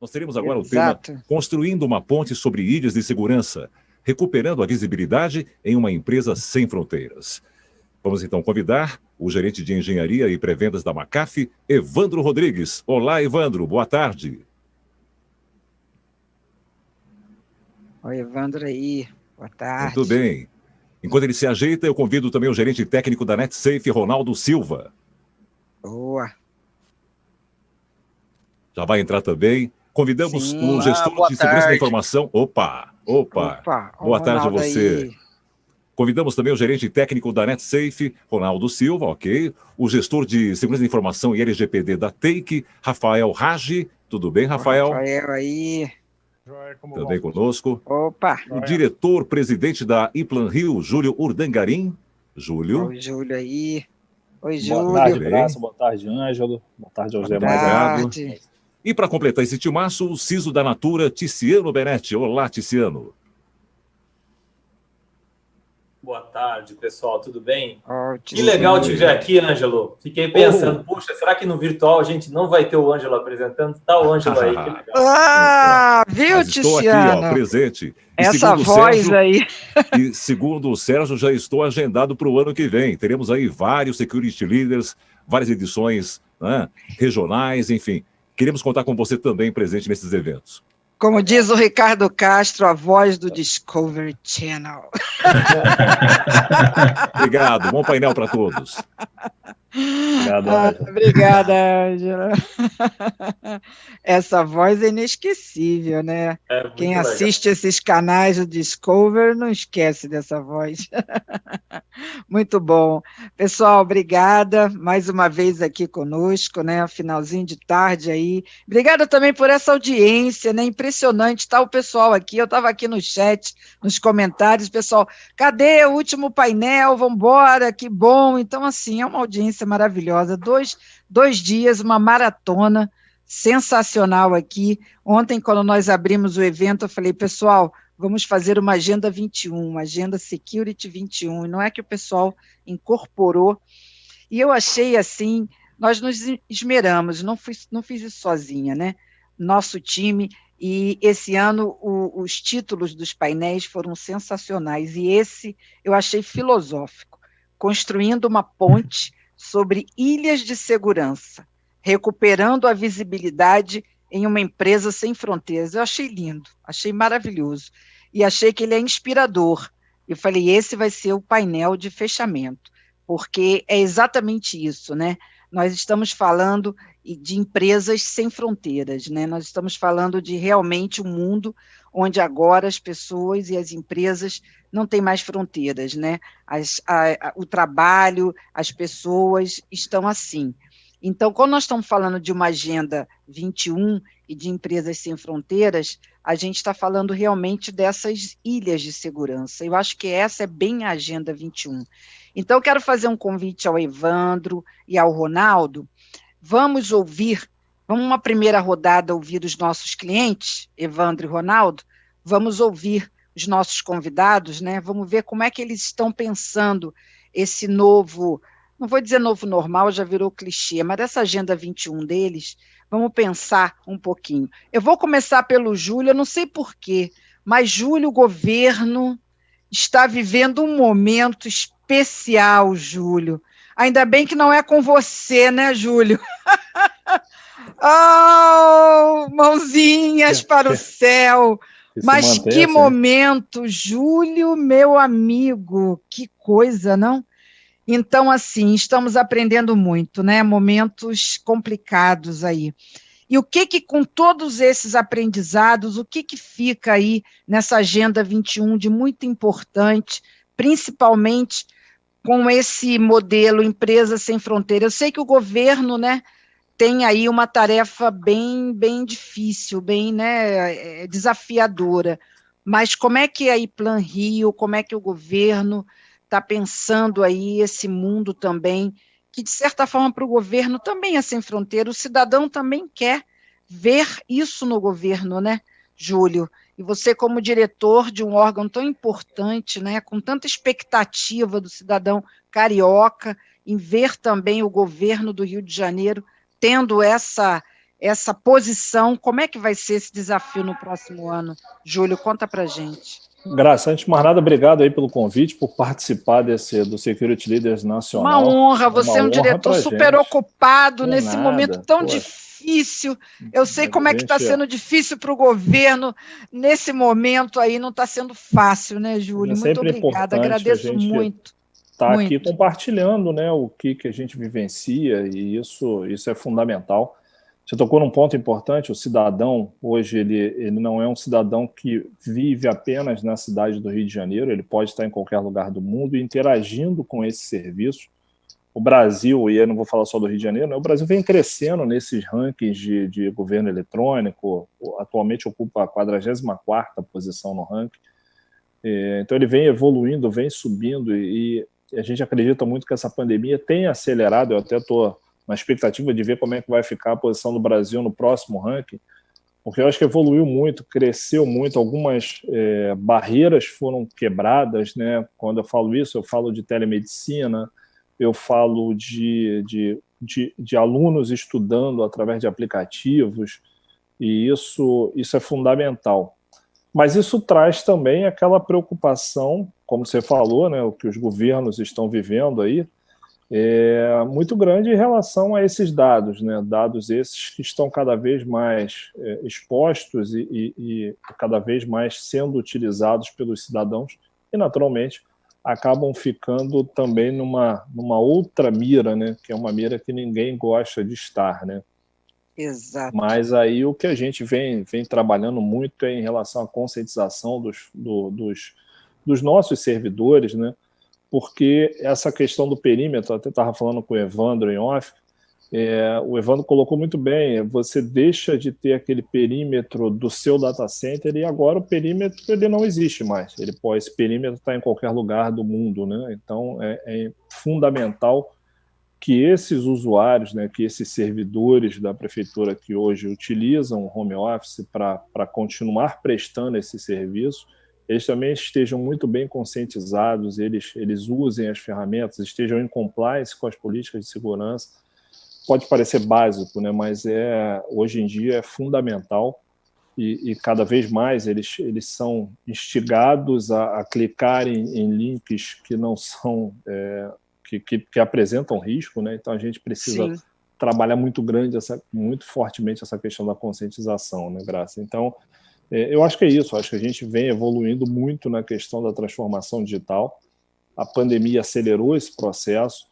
Nós teremos agora Exato. o tema Construindo uma ponte sobre ilhas de segurança, recuperando a visibilidade em uma empresa sem fronteiras. Vamos então convidar o gerente de engenharia e pré-vendas da McAfee, Evandro Rodrigues. Olá, Evandro, boa tarde. Oi, Evandro aí, boa tarde. Muito bem. Enquanto ele se ajeita, eu convido também o gerente técnico da NetSafe, Ronaldo Silva. Boa. Já vai entrar também. Convidamos Sim. o gestor de segurança da informação. Opa. Boa tarde a você. Aí. Convidamos também o gerente técnico da NetSafe, Ronaldo Silva, ok? O gestor de segurança da informação e LGPD da Take, Rafael Ragi. Tudo bem, Rafael? Rafael aí. Também conosco. Opa. O diretor-presidente da Iplan Rio, Júlio Urdangarim. Júlio. Oi, Júlio aí. Oi, Júlio. Boa tarde, Graça. Boa tarde, Ângelo. Boa tarde aos demais. Obrigado. E para completar esse timaço, o CISO da Natura, Ticiano Benetti. Olá, Ticiano. Boa tarde, pessoal, tudo bem? Que legal te ver aqui, Ângelo. Fiquei pensando, puxa, será que no virtual a gente não vai ter o Ângelo apresentando? Tá o Ângelo aí, que legal. Viu, mas estou Ticiano? aqui, presente. Essa voz Sérgio, aí. E segundo o Sérgio, já estou agendado para o ano que vem. Teremos aí vários security leaders, várias edições, né, regionais, enfim. Queremos contar com você também presente nesses eventos. Como diz o Ricardo Castro, a voz do Discovery Channel. Obrigado, bom painel para todos. Obrigada, Ângela. Essa voz é inesquecível, né? Quem assiste esses canais do Discovery não esquece dessa voz. Muito bom. Pessoal, obrigada mais uma vez aqui conosco, né? Finalzinho de tarde aí. Obrigada também por essa audiência, né? Impressionante, tá o pessoal aqui. Eu estava aqui no chat, nos comentários, pessoal, cadê o último painel? Vambora, que bom. Então, assim, é uma audiência maravilhosa. Dois dias, uma maratona sensacional aqui. Ontem, quando nós abrimos o evento, eu falei, pessoal, vamos fazer uma Agenda 21, uma Agenda Security 21, e não é que o pessoal incorporou, e eu achei assim, nós nos esmeramos, não fiz isso sozinha, né? Nosso time, e esse ano os títulos dos painéis foram sensacionais, e esse eu achei filosófico, construindo uma ponte sobre ilhas de segurança, recuperando a visibilidade em uma empresa sem fronteiras. Eu achei lindo, achei maravilhoso, e achei que ele é inspirador. Eu falei, esse vai ser o painel de fechamento, porque é exatamente isso, né? Nós estamos falando de empresas sem fronteiras, né? Nós estamos falando de realmente um mundo onde agora as pessoas e as empresas não têm mais fronteiras, né? O trabalho, as pessoas estão assim. Então, quando nós estamos falando de uma Agenda 21 e de empresas sem fronteiras, a gente está falando realmente dessas ilhas de segurança. Eu acho que essa é bem a Agenda 21. Então, eu quero fazer um convite ao Evandro e ao Ronaldo. Vamos uma primeira rodada ouvir os nossos clientes, Evandro e Ronaldo, vamos ouvir os nossos convidados, né? Vamos ver como é que eles estão pensando esse novo, não vou dizer novo normal, já virou clichê, mas dessa Agenda 21 deles, vamos pensar um pouquinho. Eu vou começar pelo Júlio, eu não sei porquê, mas Júlio, o governo está vivendo um momento especial, Júlio. Ainda bem que não é com você, né, Júlio? Oh, mãozinhas para o céu. Mas que assim, momento, Júlio, meu amigo, que coisa, não? Então, assim, estamos aprendendo muito, né? Momentos complicados aí. E o que com todos esses aprendizados, o que fica aí nessa Agenda 21 de muito importante, principalmente com esse modelo Empresa Sem Fronteira? Eu sei que o governo, né, tem aí uma tarefa bem difícil, bem, né, desafiadora, mas como é que a Iplan Rio, como é que o governo está pensando aí esse mundo também, que de certa forma para o governo também é sem fronteira, o cidadão também quer ver isso no governo, né, Júlio? E você como diretor de um órgão tão importante, né, com tanta expectativa do cidadão carioca, em ver também o governo do Rio de Janeiro tendo essa essa posição. Como é que vai ser esse desafio no próximo ano? Júlio, conta para a gente. Graça, antes de mais nada, obrigado aí pelo convite, por participar do Security Leaders Nacional. Uma honra, você é um diretor super ocupado nesse momento tão difícil. Eu sei como é que está sendo difícil para o governo nesse momento aí, não está sendo fácil, né, Júlio? Muito obrigada, agradeço muito. Está aqui compartilhando, né, o que a gente vivencia, e isso é fundamental. Você tocou num ponto importante, o cidadão, hoje, ele não é um cidadão que vive apenas na cidade do Rio de Janeiro, ele pode estar em qualquer lugar do mundo interagindo com esse serviço. O Brasil, e eu não vou falar só do Rio de Janeiro, né, o Brasil vem crescendo nesses rankings de governo eletrônico, atualmente ocupa a 44ª posição no ranking, então ele vem evoluindo, vem subindo, e a gente acredita muito que essa pandemia tem acelerado, eu até estou na expectativa de ver como é que vai ficar a posição do Brasil no próximo ranking, porque eu acho que evoluiu muito, cresceu muito, algumas barreiras foram quebradas, né? Quando eu falo isso, eu falo de telemedicina, eu falo de alunos estudando através de aplicativos, e isso é fundamental. Mas isso traz também aquela preocupação, como você falou, né, o que os governos estão vivendo aí, muito grande em relação a esses dados, né? Dados esses que estão cada vez mais expostos e cada vez mais sendo utilizados pelos cidadãos e, naturalmente, acabam ficando também numa outra mira, né? Que é uma mira que ninguém gosta de estar, né? Exato. Mas aí o que a gente vem trabalhando muito é em relação à conscientização dos nossos servidores, né? Porque essa questão do perímetro, até estava falando com o Evandro em off, o Evandro colocou muito bem, você deixa de ter aquele perímetro do seu data center e agora o perímetro ele não existe mais, esse perímetro está em qualquer lugar do mundo, né? Então é fundamental que esses usuários, né, que esses servidores da prefeitura que hoje utilizam o home office para continuar prestando esse serviço, eles também estejam muito bem conscientizados, eles usem as ferramentas, estejam em compliance com as políticas de segurança. Pode parecer básico, né, mas hoje em dia é fundamental e cada vez mais eles são instigados a clicarem em links que não são, que apresentam risco, né? Então a gente precisa trabalhar muito fortemente essa questão da conscientização, né, Graça? Então, eu acho que é isso, acho que a gente vem evoluindo muito na questão da transformação digital, a pandemia acelerou esse processo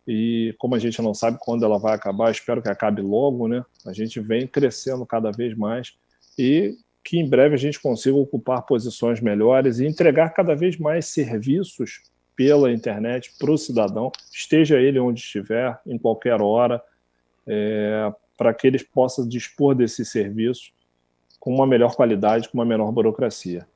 e como a gente não sabe quando ela vai acabar, espero que acabe logo, né? A gente vem crescendo cada vez mais e que em breve a gente consiga ocupar posições melhores e entregar cada vez mais serviços pela internet para o cidadão, esteja ele onde estiver, em qualquer hora, para que eles possam dispor desses serviços com uma melhor qualidade, com uma menor burocracia.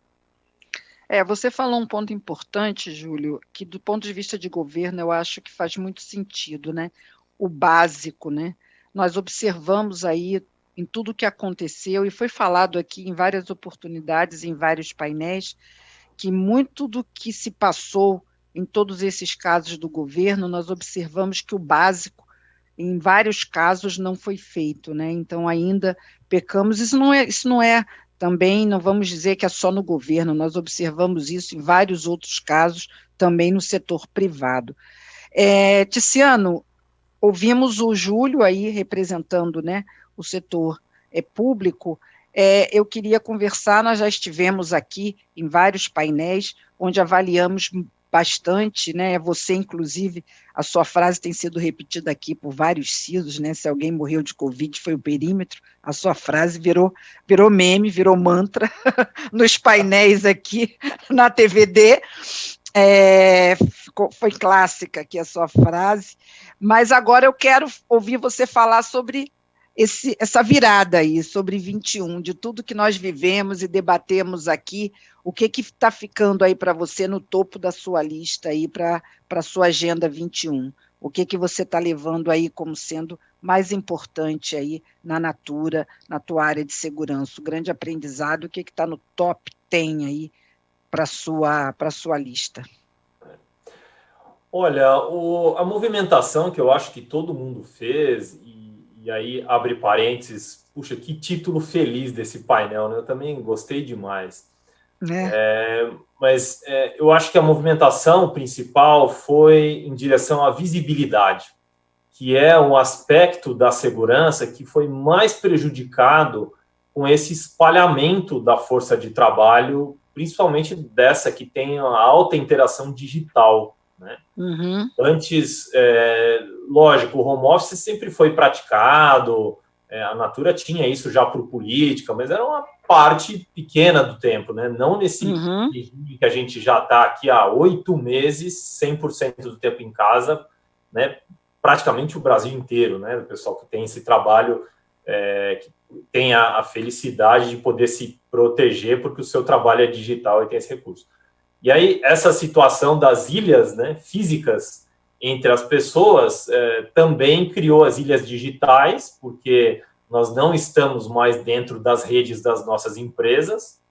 Você falou um ponto importante, Júlio, que do ponto de vista de governo eu acho que faz muito sentido, né? O básico, né? Nós observamos aí em tudo o que aconteceu, e foi falado aqui em várias oportunidades, em vários painéis, que muito do que se passou em todos esses casos do governo, nós observamos que o básico, em vários casos, não foi feito, né? Então, ainda pecamos. Isso não é também, não vamos dizer que é só no governo, nós observamos isso em vários outros casos, também no setor privado. Tiziano, ouvimos o Júlio aí representando, né, o setor público. Eu queria conversar, nós já estivemos aqui em vários painéis, onde avaliamos bastante, né? Você, inclusive, a sua frase tem sido repetida aqui por vários CISOs, né? Se alguém morreu de Covid, foi o perímetro. A sua frase virou meme, virou mantra nos painéis aqui na TVD. Foi clássica aqui a sua frase. Mas agora eu quero ouvir você falar sobre essa virada aí, sobre 21, de tudo que nós vivemos e debatemos aqui, o que está ficando aí para você no topo da sua lista aí para a sua agenda 21? O que você está levando aí como sendo mais importante aí na Natura, na tua área de segurança? O grande aprendizado, o que está no top 10 aí para a sua lista? Olha, a movimentação que eu acho que todo mundo fez, e aí abre parênteses puxa, que título feliz desse painel, né? Eu também gostei demais. Mas eu acho que a movimentação principal foi em direção à visibilidade, que é um aspecto da segurança que foi mais prejudicado com esse espalhamento da força de trabalho, principalmente dessa que tem a alta interação digital, né? Uhum. Antes, lógico, o home office sempre foi praticado, a Natura tinha isso já por política, mas era uma parte pequena do tempo, né? Não nesse regime que a gente já está aqui há 8 meses, 100% do tempo em casa, né? Praticamente o Brasil inteiro, né? O pessoal que tem esse trabalho, que tem a felicidade de poder se proteger porque o seu trabalho é digital e tem esse recurso. E aí, essa situação das ilhas, né, físicas entre as pessoas também criou as ilhas digitais, porque nós não estamos mais dentro das redes das nossas empresas,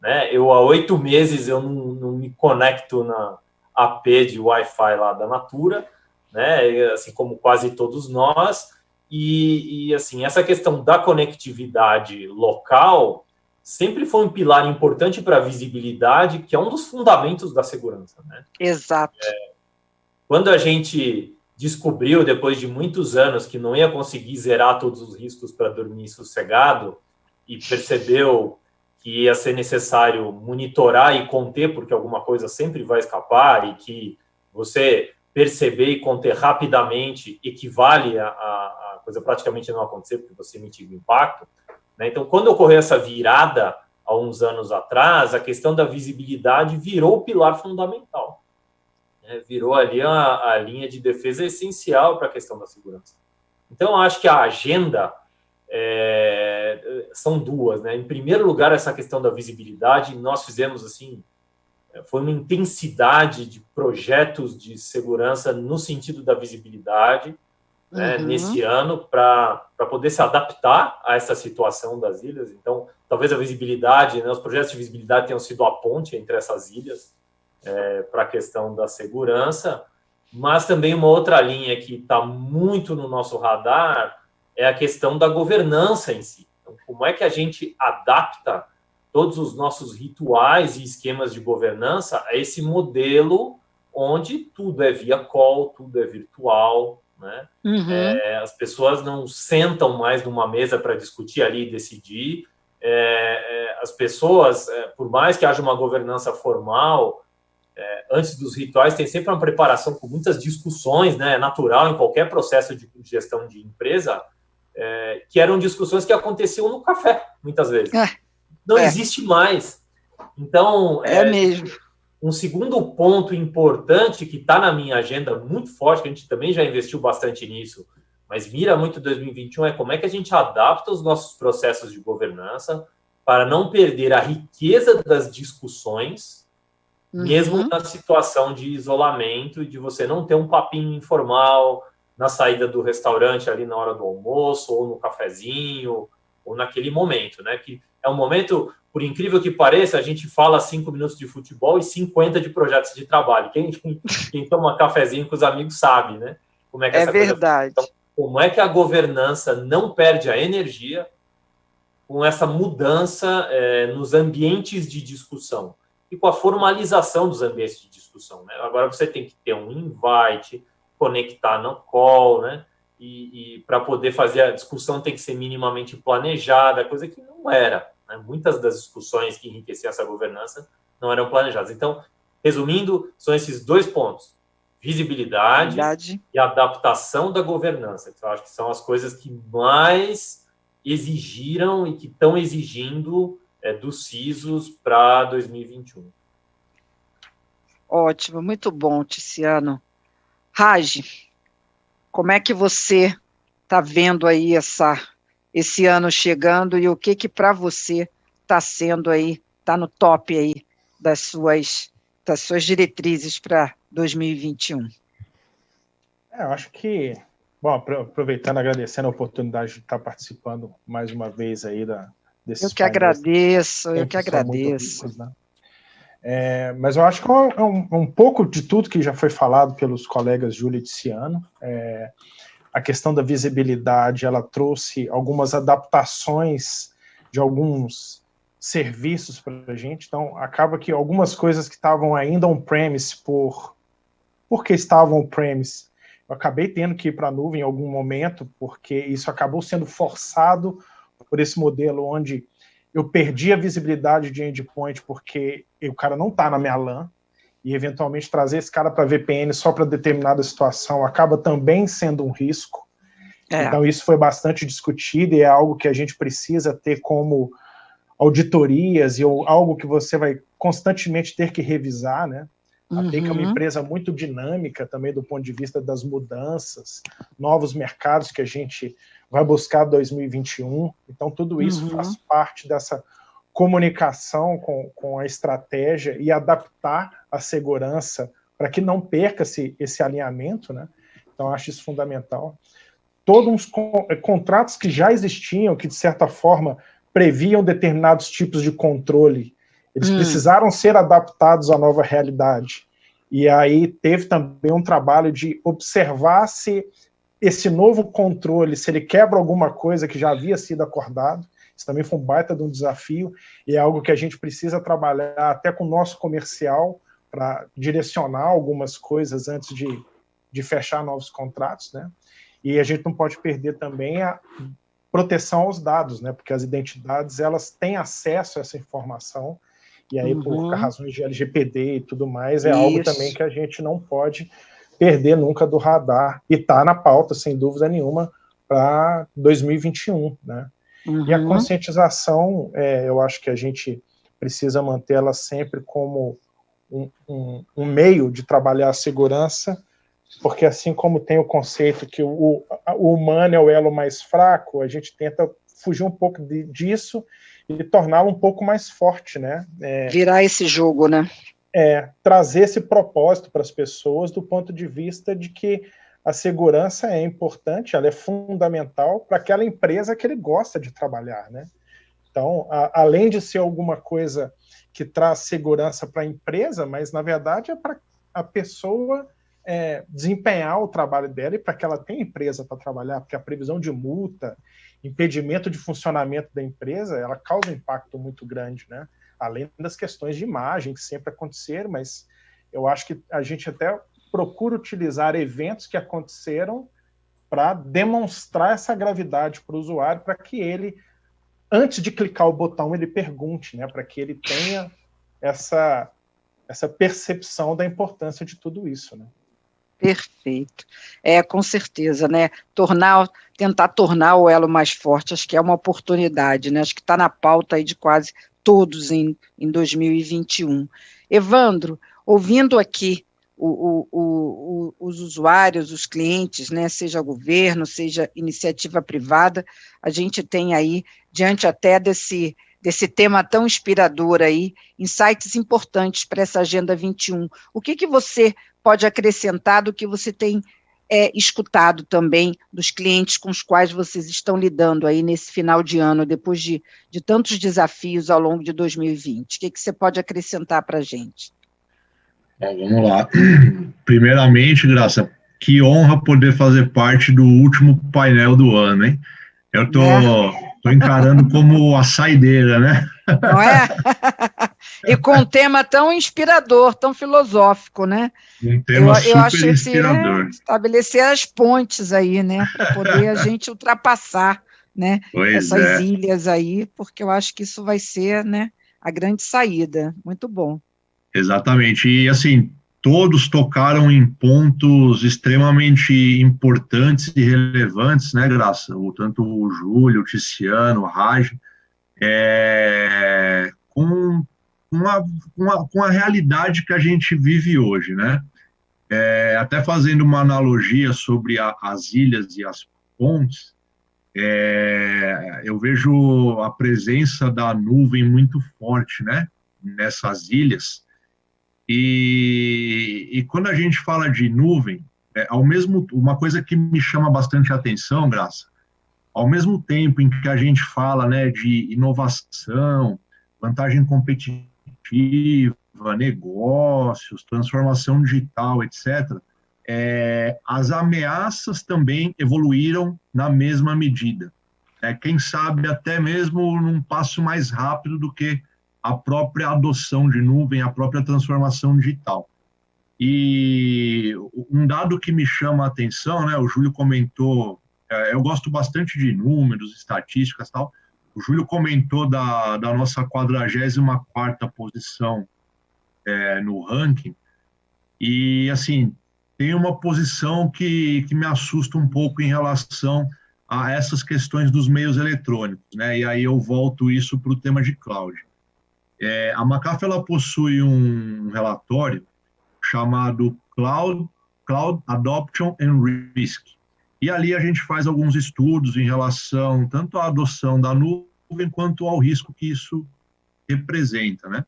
né? Eu, há 8 meses, eu não me conecto na AP de Wi-Fi lá da Natura, né? Assim como quase todos nós, e assim, essa questão da conectividade local sempre foi um pilar importante para a visibilidade, que é um dos fundamentos da segurança, né? Exato. Quando a gente descobriu, depois de muitos anos, que não ia conseguir zerar todos os riscos para dormir sossegado, e percebeu que ia ser necessário monitorar e conter, porque alguma coisa sempre vai escapar, e que você perceber e conter rapidamente equivale a coisa praticamente não acontecer, porque você mitiga o impacto, né? Então, quando ocorreu essa virada, há uns anos atrás, a questão da visibilidade virou o pilar fundamental. Virou ali a linha de defesa essencial para a questão da segurança. Então, eu acho que a agenda são duas, né? Em primeiro lugar, essa questão da visibilidade, nós fizemos, assim, foi uma intensidade de projetos de segurança no sentido da visibilidade, né, nesse ano, para poder se adaptar a essa situação das ilhas. Então, talvez a visibilidade, né, os projetos de visibilidade tenham sido a ponte entre essas ilhas, para a questão da segurança, mas também uma outra linha que está muito no nosso radar é a questão da governança em si. Então, como é que a gente adapta todos os nossos rituais e esquemas de governança a esse modelo onde tudo é via call, tudo é virtual, né? As pessoas não sentam mais numa mesa para discutir ali e decidir. As pessoas, por mais que haja uma governança formal, antes dos rituais, tem sempre uma preparação com muitas discussões, né, natural em qualquer processo de gestão de empresa, que eram discussões que aconteciam no café, muitas vezes. Não existe mais. Então, mesmo. Um segundo ponto importante que está na minha agenda muito forte, que a gente também já investiu bastante nisso, mas mira muito 2021, é como é que a gente adapta os nossos processos de governança para não perder a riqueza das discussões, mesmo na situação de isolamento e de você não ter um papinho informal na saída do restaurante ali na hora do almoço, ou no cafezinho, ou naquele momento, né? Que é um momento, por incrível que pareça, a gente fala 5 minutos de futebol e 50 de projetos de trabalho. Quem toma cafezinho com os amigos sabe, né? Como é que essa verdade. Coisa... Então, como é que a governança não perde a energia com essa mudança nos ambientes de discussão e com a formalização dos ambientes de discussão, né? Agora você tem que ter um invite, conectar no call, né? E para poder fazer a discussão tem que ser minimamente planejada, coisa que não era, né? Muitas das discussões que enriqueciam essa governança não eram planejadas. Então, resumindo, são esses 2 pontos: visibilidade e adaptação da governança, que eu acho que são as coisas que mais exigiram e que estão exigindo dos CISOs para 2021. Ótimo, muito bom, Ticiano. Raj, como é que você está vendo aí esse ano chegando e o que para você está sendo aí, está no top aí das suas diretrizes para 2021? Eu acho que, bom, aproveitando, agradecendo a oportunidade de estar participando mais uma vez aí desses Eu que agradeço. Ricos, né? Mas eu acho que um pouco de tudo que já foi falado pelos colegas Júlio e Ticiano. a questão da visibilidade, ela trouxe algumas adaptações de alguns serviços para a gente, então acaba que algumas coisas que estavam ainda on-premise porque estavam on-premise, eu acabei tendo que ir para a nuvem em algum momento, porque isso acabou sendo forçado por esse modelo onde eu perdi a visibilidade de endpoint porque o cara não está na minha LAN, e eventualmente trazer esse cara para VPN só para determinada situação acaba também sendo um risco. Então isso foi bastante discutido e é algo que a gente precisa ter como auditorias e algo que você vai constantemente ter que revisar, né? A TEIC é uma empresa muito dinâmica também do ponto de vista das mudanças, novos mercados que a gente vai buscar em 2021. Então tudo isso faz parte dessa comunicação com a estratégia e adaptar a segurança para que não perca esse alinhamento, né? Então, acho isso fundamental. Todos os contratos que já existiam, que de certa forma previam determinados tipos de controle, eles precisaram ser adaptados à nova realidade. E aí teve também um trabalho de observar se esse novo controle, se ele quebra alguma coisa que já havia sido acordado. Isso também foi um baita de um desafio e é algo que a gente precisa trabalhar até com o nosso comercial para direcionar algumas coisas antes de fechar novos contratos, né? E a gente não pode perder também a proteção aos dados, né? Porque as identidades, elas têm acesso a essa informação e aí por razões de LGPD e tudo mais, é algo também que a gente não pode perder nunca do radar e está na pauta, sem dúvida nenhuma, para 2021, né? E a conscientização, eu acho que a gente precisa mantê-la sempre como um meio de trabalhar a segurança, porque assim como tem o conceito que o humano é o elo mais fraco, a gente tenta fugir um pouco disso e torná-lo um pouco mais forte, né? Virar esse jogo, né? Trazer esse propósito para as pessoas do ponto de vista de que a segurança é importante, ela é fundamental para aquela empresa que ele gosta de trabalhar, né? Então, além de ser alguma coisa que traz segurança para a empresa, mas na verdade é para a pessoa desempenhar o trabalho dela e para que ela tenha empresa para trabalhar, porque a previsão de multa, impedimento de funcionamento da empresa, ela causa um impacto muito grande, né? Além das questões de imagem que sempre aconteceram, mas eu acho que a gente até procura utilizar eventos que aconteceram para demonstrar essa gravidade para o usuário, para que ele, antes de clicar o botão, ele pergunte, né? Para que ele tenha essa percepção da importância de tudo isso, né? Perfeito. Com certeza, né? Tentar tornar o elo mais forte, acho que é uma oportunidade, né? Acho que está na pauta aí de quase todos em 2021. Evandro, ouvindo aqui os usuários, os clientes, né, seja governo, seja iniciativa privada, a gente tem aí, diante até desse tema tão inspirador aí, insights importantes para essa Agenda 21. O que você pode acrescentar do que você tem escutado também dos clientes com os quais vocês estão lidando aí nesse final de ano, depois de tantos desafios ao longo de 2020? O que você pode acrescentar para a gente? Vamos lá. Primeiramente, Graça, que honra poder fazer parte do último painel do ano, hein? Eu tô encarando como a saideira, né? Não é? E com um tema tão inspirador, tão filosófico, né? Um tema super inspirador. Estabelecer as pontes aí, né? Para poder a gente ultrapassar, né? Essas ilhas aí, porque eu acho que isso vai ser, né, a grande saída. Muito bom. Exatamente, e assim, todos tocaram em pontos extremamente importantes e relevantes, né, Graça? Tanto o Júlio, o Tiziano, o Raj, com a realidade que a gente vive hoje, né? Até fazendo uma analogia sobre as ilhas e as pontes, eu vejo a presença da nuvem muito forte, né, nessas ilhas. E quando a gente fala de nuvem, uma coisa que me chama bastante atenção, Graça, ao mesmo tempo em que a gente fala, né, de inovação, vantagem competitiva, negócios, transformação digital, etc., as ameaças também evoluíram na mesma medida. Quem sabe até mesmo num passo mais rápido do que a própria adoção de nuvem, a própria transformação digital. E um dado que me chama a atenção, né, o Júlio comentou, eu gosto bastante de números, estatísticas e tal, o Júlio comentou da nossa 44ª posição no ranking, e assim, tem uma posição que me assusta um pouco em relação a essas questões dos meios eletrônicos, né? E aí eu volto isso para o tema de cloud. A McAfee, ela possui um relatório chamado Cloud Adoption and Risk. E ali a gente faz alguns estudos em relação tanto à adoção da nuvem quanto ao risco que isso representa, né?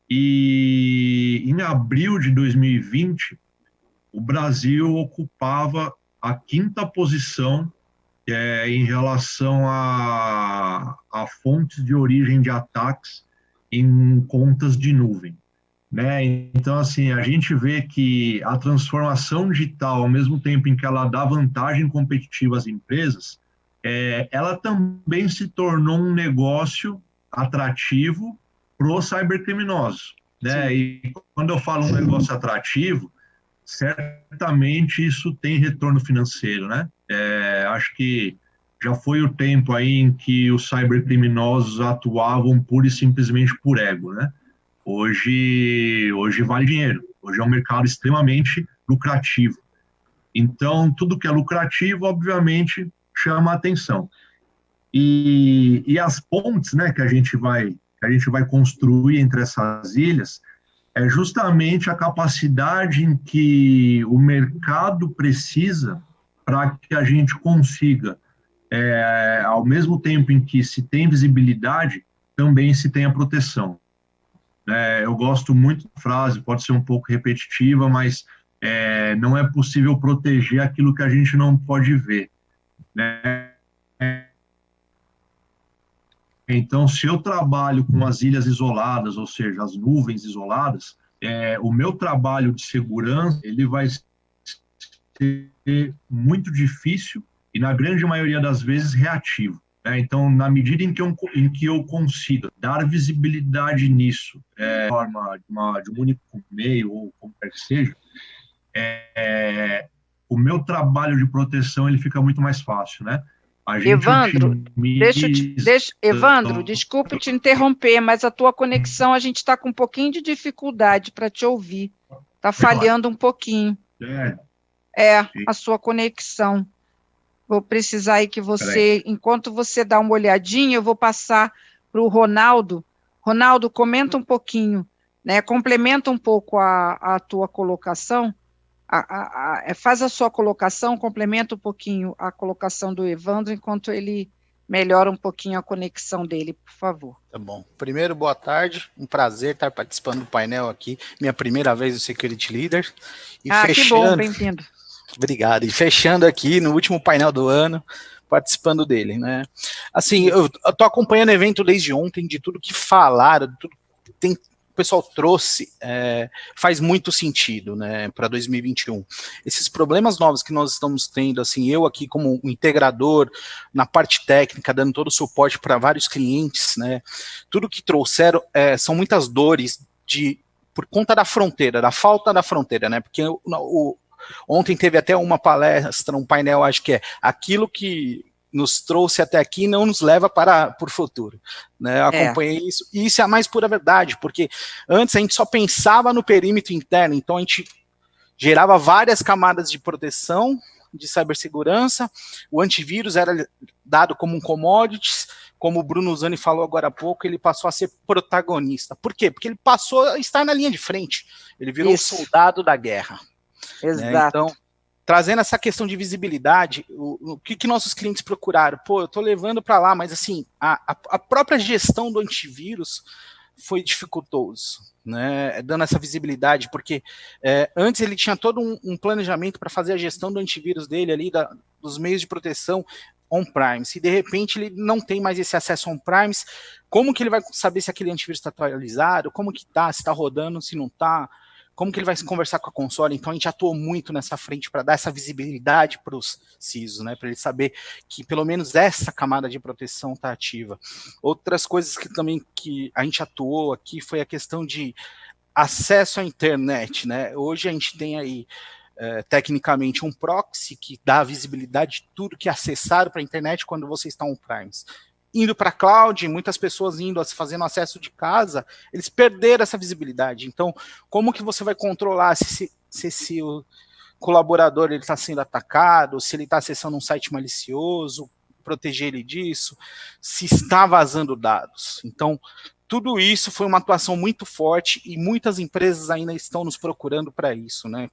E em abril de 2020, o Brasil ocupava a 5ª posição em relação a fontes de origem de ataques em contas de nuvem, né? Então, assim, a gente vê que a transformação digital, ao mesmo tempo em que ela dá vantagem competitiva às empresas, ela também se tornou um negócio atrativo para os cybercriminosos, né? Sim. E quando eu falo um negócio atrativo, certamente isso tem retorno financeiro, né? Acho que já foi o tempo aí em que os cybercriminosos atuavam pura e simplesmente por ego, né? Hoje vale dinheiro, hoje é um mercado extremamente lucrativo. Então, tudo que é lucrativo, obviamente, chama a atenção. E as pontes, né, que a gente vai construir entre essas ilhas, é justamente a capacidade em que o mercado precisa para que a gente consiga, ao mesmo tempo em que se tem visibilidade, também se tenha proteção. Eu gosto muito da frase, pode ser um pouco repetitiva, mas não é possível proteger aquilo que a gente não pode ver, né? Então, se eu trabalho com as ilhas isoladas, ou seja, as nuvens isoladas, o meu trabalho de segurança ele vai ser muito difícil e, na grande maioria das vezes, reativo. Então, na medida em que eu consiga dar visibilidade nisso, de forma de um único e-mail ou como quer que seja, o meu trabalho de proteção ele fica muito mais fácil, né? Evandro, Evandro, desculpe te interromper, mas a tua conexão, a gente está com um pouquinho de dificuldade para te ouvir. Está falhando um pouquinho. A sua conexão. Vou precisar aí que você, enquanto você dá uma olhadinha, eu vou passar para o Ronaldo. Ronaldo, comenta um pouquinho, né? Complementa um pouco a tua colocação. Faz a sua colocação, complementa um pouquinho a colocação do Evandro, enquanto ele melhora um pouquinho a conexão dele, por favor. Tá bom. Primeiro, boa tarde, um prazer estar participando do painel aqui, minha primeira vez no Security Leader. E que bom, bem-vindo. Obrigado. E fechando aqui no último painel do ano, participando dele, né? Assim, eu tô acompanhando o evento desde ontem, de tudo que falaram, de tudo que o pessoal trouxe, faz muito sentido, né, para 2021. Esses problemas novos que nós estamos tendo, assim, eu aqui como um integrador, na parte técnica, dando todo o suporte para vários clientes, né, tudo que trouxeram são muitas dores por conta da fronteira, da falta da fronteira, né, porque ontem teve até uma palestra, um painel, acho que aquilo que nos trouxe até aqui não nos leva para o futuro, né? Eu acompanhei isso, e isso é a mais pura verdade, porque antes a gente só pensava no perímetro interno, então a gente gerava várias camadas de proteção, de cibersegurança, o antivírus era dado como um commodity, como o Bruno Zani falou agora há pouco, ele passou a ser protagonista. Por quê? Porque ele passou a estar na linha de frente, ele virou o soldado da guerra. Exato. Né? Então, trazendo essa questão de visibilidade, o que nossos clientes procuraram? Pô, eu estou levando para lá, mas assim, a própria gestão do antivírus foi dificultoso, né? Dando essa visibilidade, porque antes ele tinha todo um planejamento para fazer a gestão do antivírus dele ali, dos meios de proteção on-premise, e de repente ele não tem mais esse acesso on-premise, como que ele vai saber se aquele antivírus está atualizado, como que está, se está rodando, se não está, como que ele vai se conversar com a console? Então a gente atuou muito nessa frente para dar essa visibilidade para os CISOs, né? Para ele saber que pelo menos essa camada de proteção está ativa. Outras coisas que também que a gente atuou aqui foi a questão de acesso à internet, né? Hoje a gente tem aí tecnicamente um proxy que dá visibilidade de tudo que é acessado para a internet quando você está on-premise. Indo para a cloud, muitas pessoas fazendo acesso de casa, eles perderam essa visibilidade. Então, como que você vai controlar se o colaborador está sendo atacado, se ele está acessando um site malicioso, proteger ele disso, se está vazando dados? Então, tudo isso foi uma atuação muito forte e muitas empresas ainda estão nos procurando para isso, né?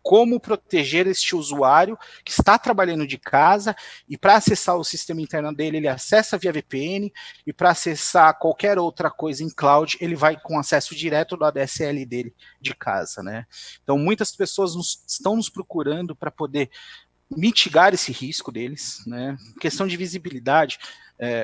Como proteger este usuário que está trabalhando de casa e para acessar o sistema interno dele, ele acessa via VPN e para acessar qualquer outra coisa em cloud, ele vai com acesso direto do ADSL dele de casa, né? Então, muitas pessoas estão nos procurando para poder mitigar esse risco deles, né? Questão de visibilidade,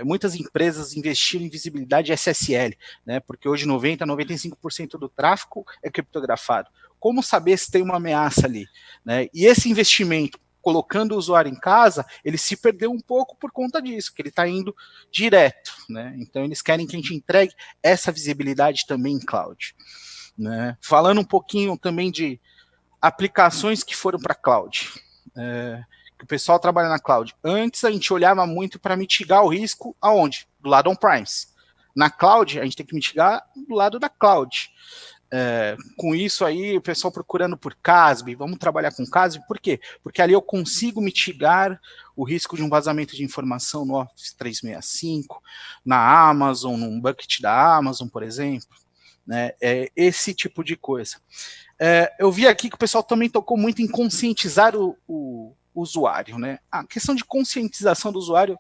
muitas empresas investiram em visibilidade SSL, né? Porque hoje 95% do tráfego é criptografado. Como saber se tem uma ameaça ali, né? E esse investimento, colocando o usuário em casa, ele se perdeu um pouco por conta disso, que ele está indo direto, né? Então eles querem que a gente entregue essa visibilidade também em cloud, né? Falando um pouquinho também de aplicações que foram para cloud, que o pessoal trabalha na cloud. Antes a gente olhava muito para mitigar o risco aonde? Do lado on-premise. Na cloud, a gente tem que mitigar do lado da cloud. Com isso aí, o pessoal procurando por CASB, vamos trabalhar com CASB, por quê? Porque ali eu consigo mitigar o risco de um vazamento de informação no Office 365, na Amazon, num bucket da Amazon, por exemplo, né? Esse tipo de coisa. Eu vi aqui que o pessoal também tocou muito em conscientizar o usuário, né? A questão de conscientização do usuário,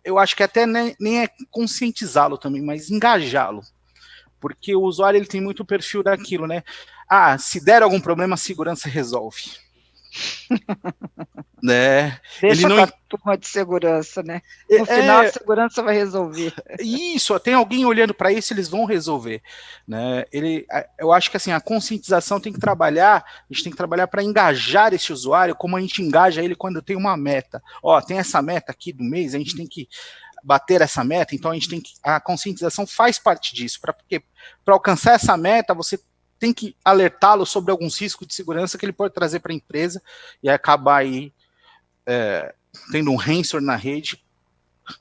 eu acho que até nem é conscientizá-lo também, mas engajá-lo. Porque o usuário ele tem muito o perfil daquilo, né? Se der algum problema, a segurança resolve. Né? Deixa com a turma de segurança, né? No final, a segurança vai resolver. Isso, tem alguém olhando para isso, eles vão resolver. Né? Eu acho que assim, a conscientização tem que trabalhar, a gente tem que trabalhar para engajar esse usuário, como a gente engaja ele quando tem uma meta. Tem essa meta aqui do mês, a gente tem que bater essa meta, então a conscientização faz parte disso, porque para alcançar essa meta, você tem que alertá-lo sobre alguns riscos de segurança que ele pode trazer para a empresa e acabar aí tendo um ransomware na rede,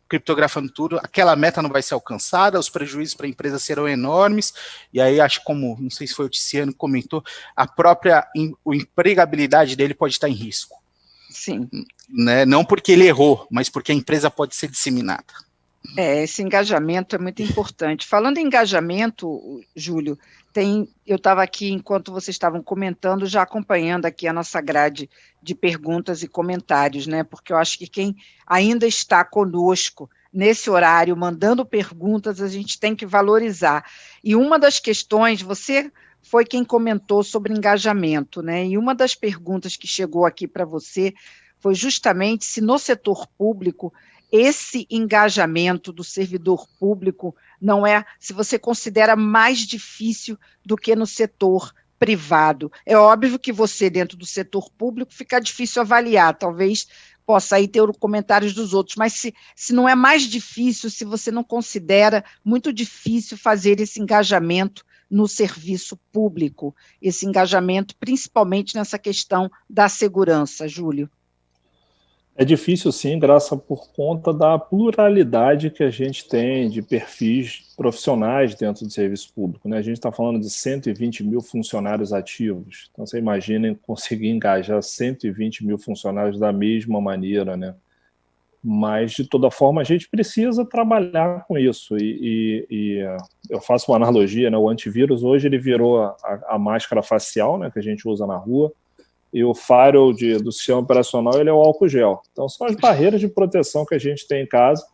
criptografando tudo, aquela meta não vai ser alcançada, os prejuízos para a empresa serão enormes, e aí acho como, não sei se foi o Tiziano que comentou, a própria empregabilidade dele pode estar em risco. Sim. Né? Não porque ele errou, mas porque a empresa pode ser disseminada. Esse engajamento é muito importante. Falando em engajamento, Júlio, eu estava aqui, enquanto vocês estavam comentando, já acompanhando aqui a nossa grade de perguntas e comentários, né? Porque eu acho que quem ainda está conosco nesse horário, mandando perguntas, a gente tem que valorizar. E uma das questões, você foi quem comentou sobre engajamento, né? E uma das perguntas que chegou aqui para você foi justamente se no setor público esse engajamento do servidor público não é, se você considera mais difícil do que no setor privado. É óbvio que você, dentro do setor público, fica difícil avaliar, talvez possa aí ter comentários dos outros, mas se não é mais difícil, se você não considera muito difícil fazer esse engajamento no serviço público, esse engajamento principalmente nessa questão da segurança, Júlio. É difícil, sim, por conta da pluralidade que a gente tem de perfis profissionais dentro do serviço público, né? A gente está falando de 120 mil funcionários ativos. Então, você imagina conseguir engajar 120 mil funcionários da mesma maneira, né? Mas, de toda forma, a gente precisa trabalhar com isso. E eu faço uma analogia, né? O antivírus, hoje, ele virou a máscara facial, né? Que a gente usa na rua. E o firewall do sistema operacional ele é o álcool gel. Então, são as barreiras de proteção que a gente tem em casa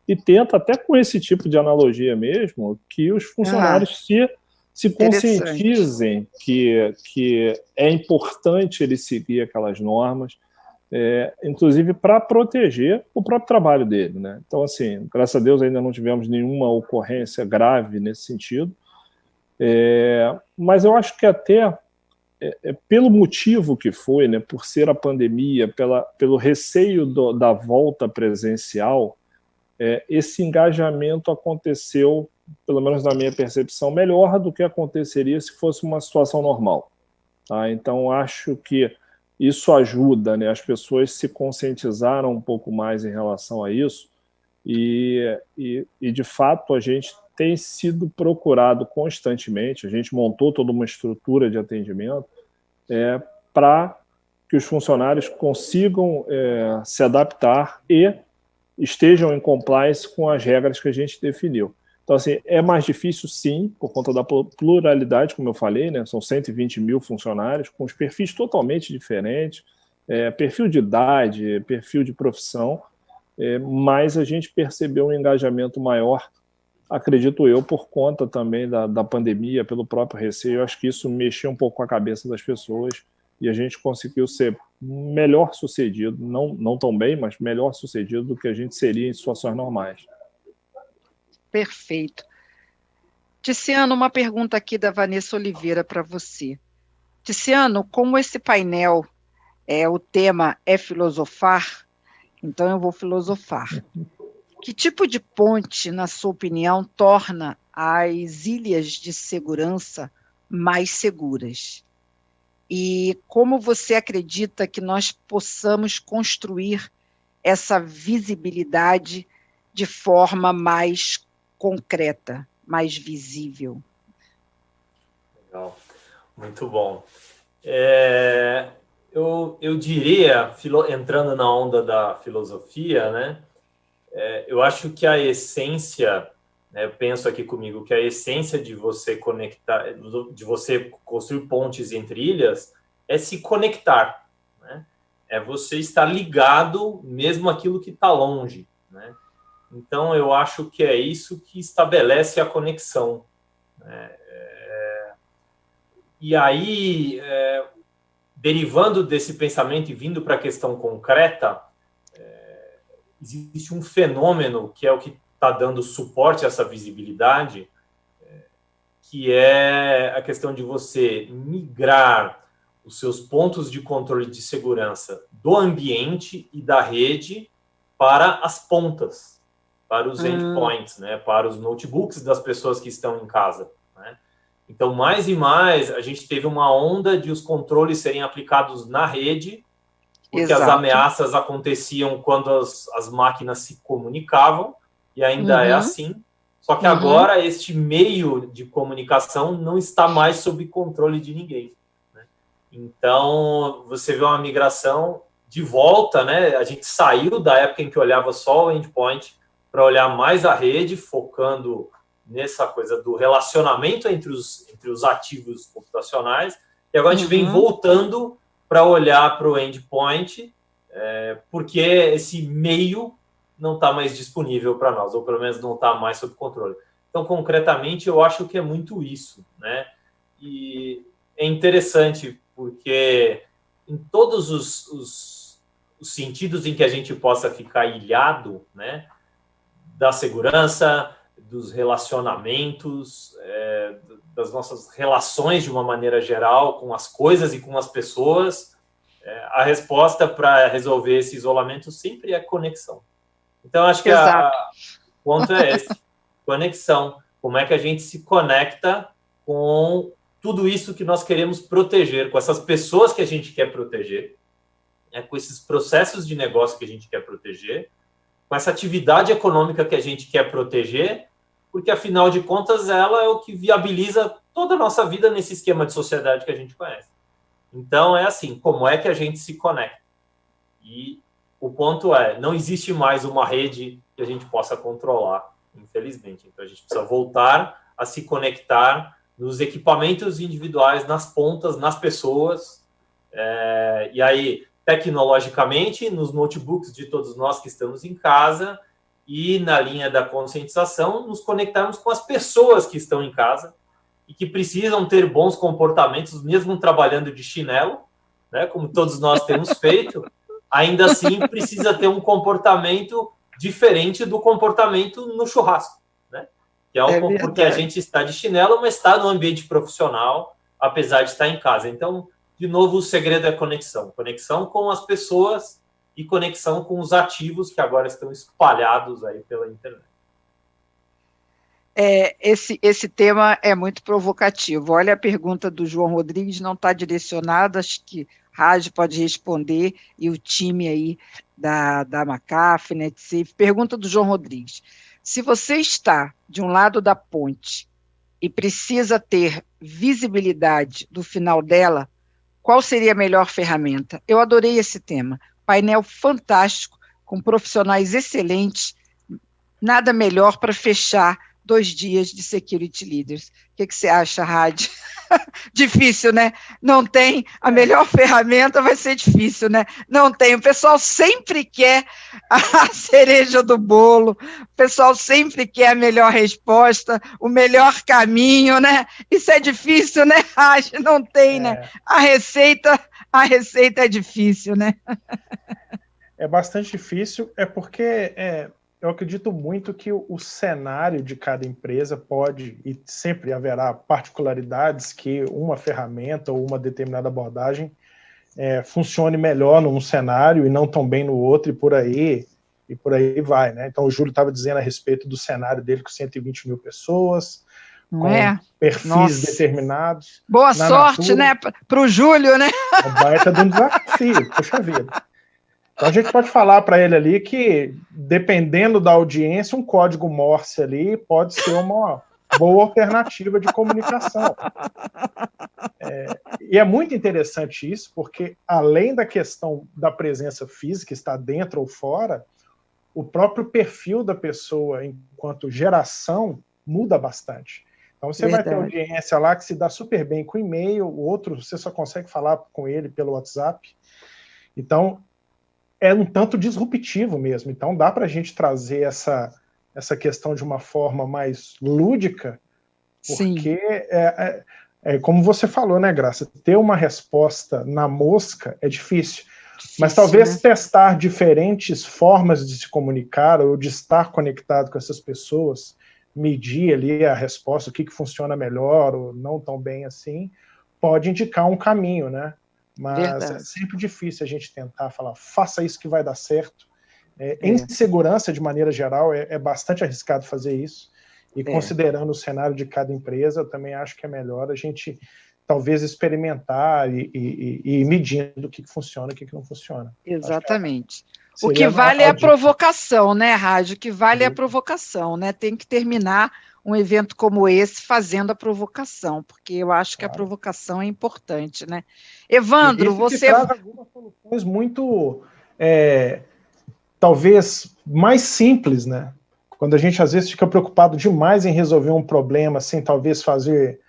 e tenta, até com esse tipo de analogia mesmo, que os funcionários se conscientizem que é importante ele seguir aquelas normas, inclusive para proteger o próprio trabalho dele, né? Então, assim, graças a Deus ainda não tivemos nenhuma ocorrência grave nesse sentido, Mas eu acho que até pelo motivo que foi, né, por ser a pandemia, pelo receio da volta presencial, esse engajamento aconteceu, pelo menos na minha percepção, melhor do que aconteceria se fosse uma situação normal. Tá? Então, acho que isso ajuda, né? As pessoas se conscientizaram um pouco mais em relação a isso e de fato, a gente tem sido procurado constantemente, a gente montou toda uma estrutura de atendimento para que os funcionários consigam se adaptar e estejam em compliance com as regras que a gente definiu. Então, assim, é mais difícil, sim, por conta da pluralidade, como eu falei, né? São 120 mil funcionários, com os perfis totalmente diferentes, perfil de idade, perfil de profissão, mas a gente percebeu um engajamento maior, acredito eu, por conta também da pandemia, pelo próprio receio. Eu acho que isso mexeu um pouco com a cabeça das pessoas e a gente conseguiu ser melhor sucedido, não tão bem, mas melhor sucedido do que a gente seria em situações normais. Perfeito. Tiziano, uma pergunta aqui da Vanessa Oliveira para você. Tiziano, como esse painel, o tema é filosofar, então eu vou filosofar. Que tipo de ponte, na sua opinião, torna as ilhas de segurança mais seguras? E como você acredita que nós possamos construir essa visibilidade de forma mais concreta, mais visível? Legal, muito bom. Eu diria, entrando na onda da filosofia, né? Eu acho que a essência, né, penso aqui comigo, que a essência de você conectar, de você construir pontes entre ilhas, é se conectar, né? É você estar ligado mesmo aquilo que está longe, né? Então, eu acho que é isso que estabelece a conexão. E aí, derivando desse pensamento e vindo para a questão concreta, existe um fenômeno que é o que está dando suporte a essa visibilidade, que é a questão de você migrar os seus pontos de controle de segurança do ambiente e da rede para as pontas, para os endpoints, né, para os notebooks das pessoas que estão em casa, né? Então, mais e mais, a gente teve uma onda de os controles serem aplicados na rede, porque as ameaças aconteciam quando as máquinas se comunicavam, e ainda é assim. Só que agora este meio de comunicação não está mais sob controle de ninguém, né? Então, você vê uma migração de volta, né? A gente saiu da época em que olhava só o endpoint para olhar mais a rede, focando nessa coisa do relacionamento entre os ativos computacionais, e agora a gente vem voltando para olhar para o endpoint, porque esse meio não está mais disponível para nós, ou pelo menos não está mais sob controle. Então, concretamente, eu acho que é muito isso, né? E é interessante, porque em todos os sentidos em que a gente possa ficar ilhado, né, da segurança, dos relacionamentos, das nossas relações de uma maneira geral com as coisas e com as pessoas, a resposta para resolver esse isolamento sempre é conexão. Então, acho que o ponto é esse, conexão. Como é que a gente se conecta com tudo isso que nós queremos proteger, com essas pessoas que a gente quer proteger, com esses processos de negócio que a gente quer proteger, com essa atividade econômica que a gente quer proteger, porque, afinal de contas, ela é o que viabiliza toda a nossa vida nesse esquema de sociedade que a gente conhece. Então, é assim, como é que a gente se conecta? E o ponto é, não existe mais uma rede que a gente possa controlar, infelizmente. Então, a gente precisa voltar a se conectar nos equipamentos individuais, nas pontas, nas pessoas, e aí, tecnologicamente, nos notebooks de todos nós que estamos em casa, e na linha da conscientização, nos conectarmos com as pessoas que estão em casa e que precisam ter bons comportamentos, mesmo trabalhando de chinelo, né, como todos nós temos feito, ainda assim precisa ter um comportamento diferente do comportamento no churrasco, né? que é porque a gente está de chinelo, mas está no ambiente profissional, apesar de estar em casa. Então, de novo, o segredo é conexão. Conexão com as pessoas e conexão com os ativos que agora estão espalhados aí pela internet. Esse tema é muito provocativo. Olha, a pergunta do João Rodrigues não está direcionada, acho que Raj pode responder, e o time aí da McAfee, NetSafe. Pergunta do João Rodrigues. Se você está de um lado da ponte e precisa ter visibilidade do final dela, qual seria a melhor ferramenta? Eu adorei esse tema. Painel fantástico, com profissionais excelentes, nada melhor para fechar 2 dias de Security Leaders. O que você acha, Raj? Difícil, né? Não tem, a melhor ferramenta vai ser difícil, né? Não tem, o pessoal sempre quer a cereja do bolo, o pessoal sempre quer a melhor resposta, o melhor caminho, né? Isso é difícil, né, Raj? Não tem, né? A receita é difícil, né? É bastante difícil, porque eu acredito muito que o cenário de cada empresa pode, e sempre haverá particularidades que uma ferramenta ou uma determinada abordagem funcione melhor num cenário e não tão bem no outro, e por aí vai, né? Então o Júlio estava dizendo a respeito do cenário dele com 120 mil pessoas, com perfis determinados. Boa sorte, Natura, né? Para o Júlio, né? É baita de um desafio, poxa vida. Então a gente pode falar para ele ali que, dependendo da audiência, um código Morse ali pode ser uma boa alternativa de comunicação. E é muito interessante isso, porque além da questão da presença física, estar dentro ou fora, o próprio perfil da pessoa enquanto geração muda bastante. Então você vai ter audiência lá que se dá super bem com e-mail, o outro você só consegue falar com ele pelo WhatsApp. Então é um tanto disruptivo mesmo. Então dá para a gente trazer essa questão de uma forma mais lúdica, porque como você falou, né, Graça? Ter uma resposta na mosca é difícil. Mas talvez testar diferentes formas de se comunicar ou de estar conectado com essas pessoas, medir ali a resposta, o que funciona melhor ou não tão bem assim, pode indicar um caminho, né? Mas é sempre difícil a gente tentar falar, faça isso que vai dar certo. Em segurança, de maneira geral, é bastante arriscado fazer isso. E considerando o cenário de cada empresa, eu também acho que é melhor a gente talvez experimentar e ir medindo o que funciona e o que não funciona. Exatamente. O que vale é a provocação, né, Raj? O que vale é a provocação, né? Tem que terminar um evento como esse fazendo a provocação, porque eu acho que a provocação é importante, né? Evandro, você traz algumas soluções muito, talvez, mais simples, né? Quando a gente às vezes fica preocupado demais em resolver um problema sem talvez fazer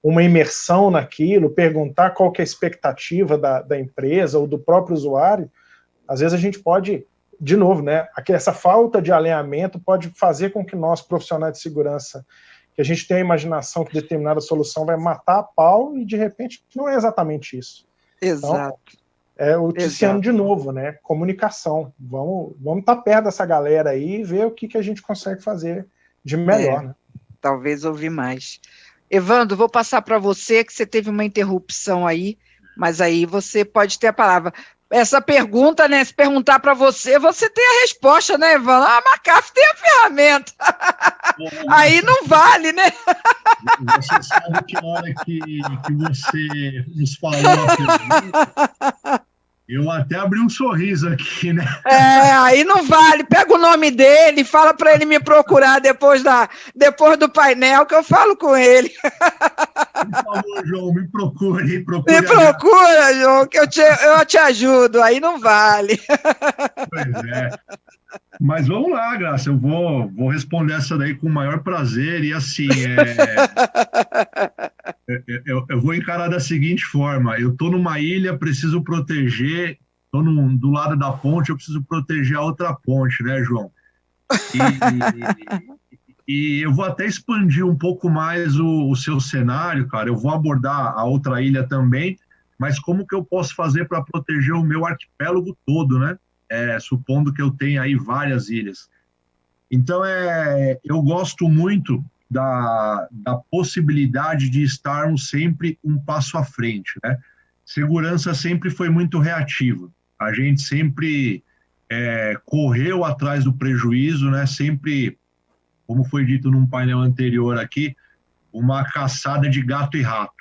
uma imersão naquilo, perguntar qual que é a expectativa da empresa ou do próprio usuário, às vezes a gente pode, de novo, né, essa falta de alinhamento pode fazer com que nós, profissionais de segurança, que a gente tenha a imaginação que determinada solução vai matar a pau e, de repente, não é exatamente isso. Exato. Então, o Tiziano de novo, né, comunicação. Vamos estar perto dessa galera aí e ver o que a gente consegue fazer de melhor. Né? Talvez ouvir mais. Evandro, vou passar para você, que você teve uma interrupção aí, mas aí você pode ter a palavra. Essa pergunta, né? Se perguntar para você, você tem a resposta, né, Evandro? A McAfee tem a ferramenta. Aí não vale, né? Você sabe que na hora que você nos falou a pergunta, eu até abri um sorriso aqui, né? Aí não vale. Pega o nome dele, fala para ele me procurar depois do painel, que eu falo com ele. Por favor, João, me procure. Me procura, João, que eu te ajudo. Aí não vale. Pois é. Mas vamos lá, Graça, eu vou responder essa daí com o maior prazer. E assim, eu vou encarar da seguinte forma: eu estou numa ilha, preciso proteger, estou do lado da ponte, eu preciso proteger a outra ponte, né, João? E eu vou até expandir um pouco mais o seu cenário, cara. Eu vou abordar a outra ilha também, mas como que eu posso fazer para proteger o meu arquipélago todo, né? Supondo que eu tenha aí várias ilhas. Então, eu gosto muito da possibilidade de estarmos sempre um passo à frente, né? Segurança sempre foi muito reativa. A gente sempre correu atrás do prejuízo, né? Sempre, como foi dito num painel anterior aqui, uma caçada de gato e rato.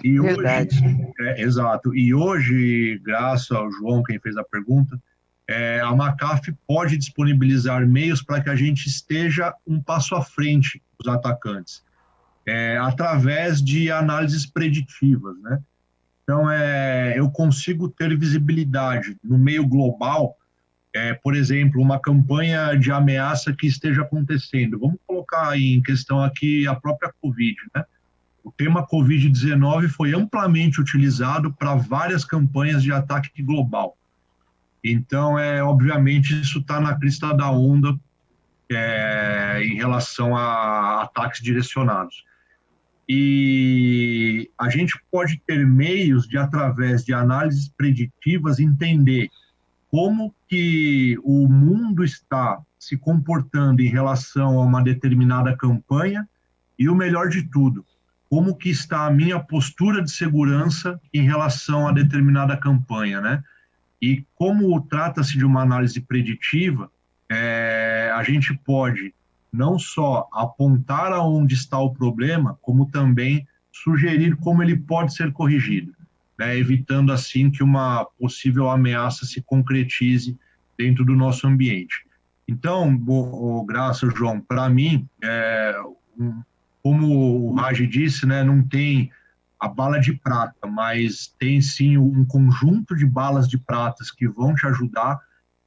E verdade. Hoje, exato. E hoje, graças ao João, quem fez a pergunta, a McAfee pode disponibilizar meios para que a gente esteja um passo à frente dos atacantes, através de análises preditivas, né? Então, eu consigo ter visibilidade no meio global, por exemplo, uma campanha de ameaça que esteja acontecendo. Vamos colocar em questão aqui a própria Covid, né? O tema Covid-19 foi amplamente utilizado para várias campanhas de ataque global. Então, obviamente, isso está na crista da onda em relação a ataques direcionados. E a gente pode ter meios de, através de análises preditivas, entender como que o mundo está se comportando em relação a uma determinada campanha e, o melhor de tudo, como que está a minha postura de segurança em relação a determinada campanha, né? E como trata-se de uma análise preditiva, a gente pode não só apontar aonde está o problema, como também sugerir como ele pode ser corrigido, né? Evitando assim que uma possível ameaça se concretize dentro do nosso ambiente. Então, graças, João, para mim, como o Raj disse, né, não tem a bala de prata, mas tem sim um conjunto de balas de pratas que vão te ajudar,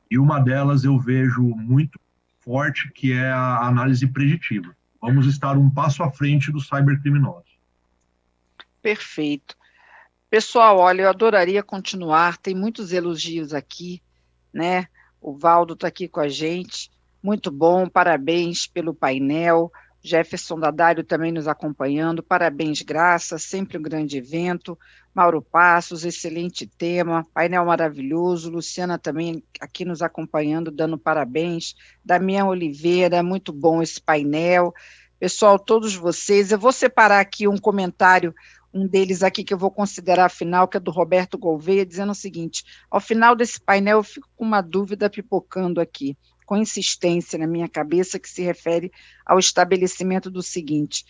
e uma delas eu vejo muito forte, que é a análise preditiva. Vamos estar um passo à frente dos cybercriminosos. Perfeito. Pessoal, olha, eu adoraria continuar, tem muitos elogios aqui, né? O Valdo está aqui com a gente, muito bom, parabéns pelo painel. Jefferson Dadário também nos acompanhando, parabéns, Graça, sempre um grande evento. Mauro Passos, excelente tema, painel maravilhoso. Luciana também aqui nos acompanhando, dando parabéns. Damião Oliveira, muito bom esse painel. Pessoal, todos vocês, eu vou separar aqui um comentário, um deles aqui que eu vou considerar final, que é do Roberto Gouveia, dizendo o seguinte: ao final desse painel eu fico com uma dúvida pipocando aqui, com insistência na minha cabeça, que se refere ao estabelecimento do seguinte: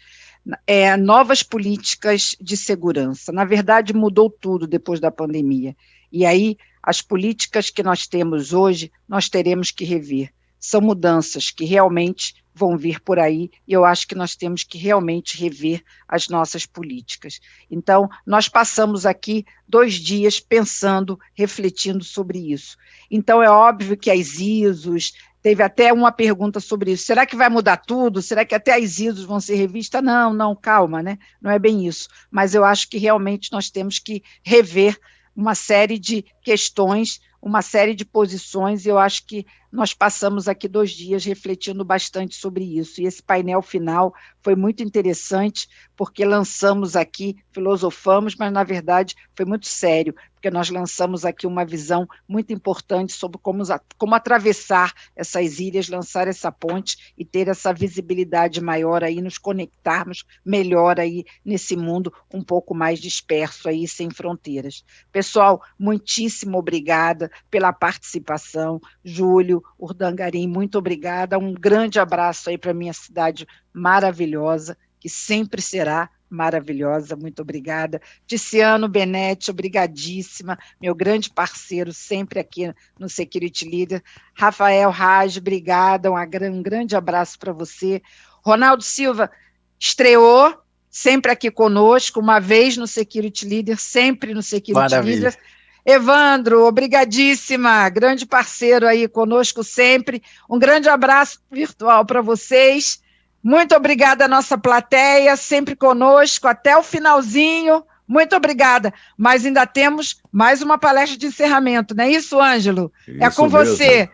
novas políticas de segurança. Na verdade, mudou tudo depois da pandemia. E aí, as políticas que nós temos hoje, nós teremos que rever. São mudanças que realmente vão vir por aí, e eu acho que nós temos que realmente rever as nossas políticas. Então, nós passamos aqui 2 dias pensando, refletindo sobre isso. Então, é óbvio que as ISOs, teve até uma pergunta sobre isso, será que vai mudar tudo? Será que até as ISOs vão ser revistas? Não, calma, né? Não é bem isso. Mas eu acho que realmente nós temos que rever uma série de questões, uma série de posições, e eu acho que nós passamos aqui 2 dias refletindo bastante sobre isso, e esse painel final foi muito interessante, porque lançamos aqui, filosofamos, mas na verdade foi muito sério, porque nós lançamos aqui uma visão muito importante sobre como atravessar essas ilhas, lançar essa ponte e ter essa visibilidade maior aí, nos conectarmos melhor aí nesse mundo um pouco mais disperso aí, sem fronteiras. Pessoal, muitíssimo obrigada pela participação. Júlio, Urdangarim, muito obrigada, um grande abraço aí para minha cidade maravilhosa, que sempre será maravilhosa, muito obrigada. Tiziano Benetti, obrigadíssima, meu grande parceiro sempre aqui no Security Leader. Rafael Raj, obrigada, um grande abraço para você. Ronaldo Silva estreou, sempre aqui conosco, uma vez no Security Leader, sempre no Security Leader. Evandro, obrigadíssima, grande parceiro aí conosco sempre. Um grande abraço virtual para vocês. Muito obrigada à nossa plateia, sempre conosco, até o finalzinho. Muito obrigada. Mas ainda temos mais uma palestra de encerramento, não é isso, Ângelo? É com você. Mesmo.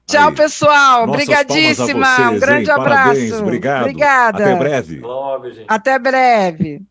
Tchau, aí, pessoal. Obrigadíssima. Vocês, um grande abraço. Parabéns, obrigado. Obrigada. Até breve. Logo, gente. Até breve.